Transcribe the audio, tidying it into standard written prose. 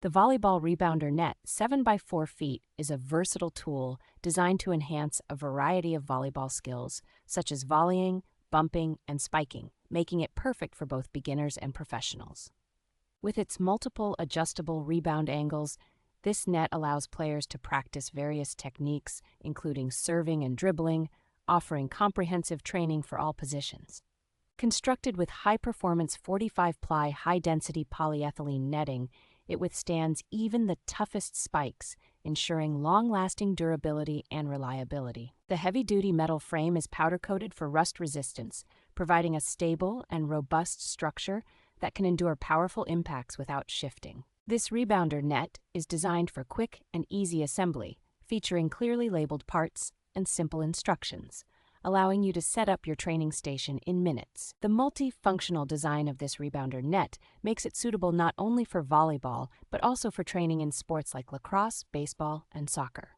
The Volleyball Rebounder Net 7 by 4 feet is a versatile tool designed to enhance a variety of volleyball skills, such as volleying, bumping, and spiking, making it perfect for both beginners and professionals. With its multiple adjustable rebound angles, this net allows players to practice various techniques, including serving and dribbling, offering comprehensive training for all positions. Constructed with high-performance 45-ply high-density polyethylene netting, it withstands even the toughest spikes, ensuring long-lasting durability and reliability. The heavy-duty metal frame is powder-coated for rust resistance, providing a stable and robust structure that can endure powerful impacts without shifting. This rebounder net is designed for quick and easy assembly, featuring clearly labeled parts and simple instructions, allowing you to set up your training station in minutes. The multifunctional design of this rebounder net makes it suitable not only for volleyball, but also for training in sports like lacrosse, baseball, and soccer.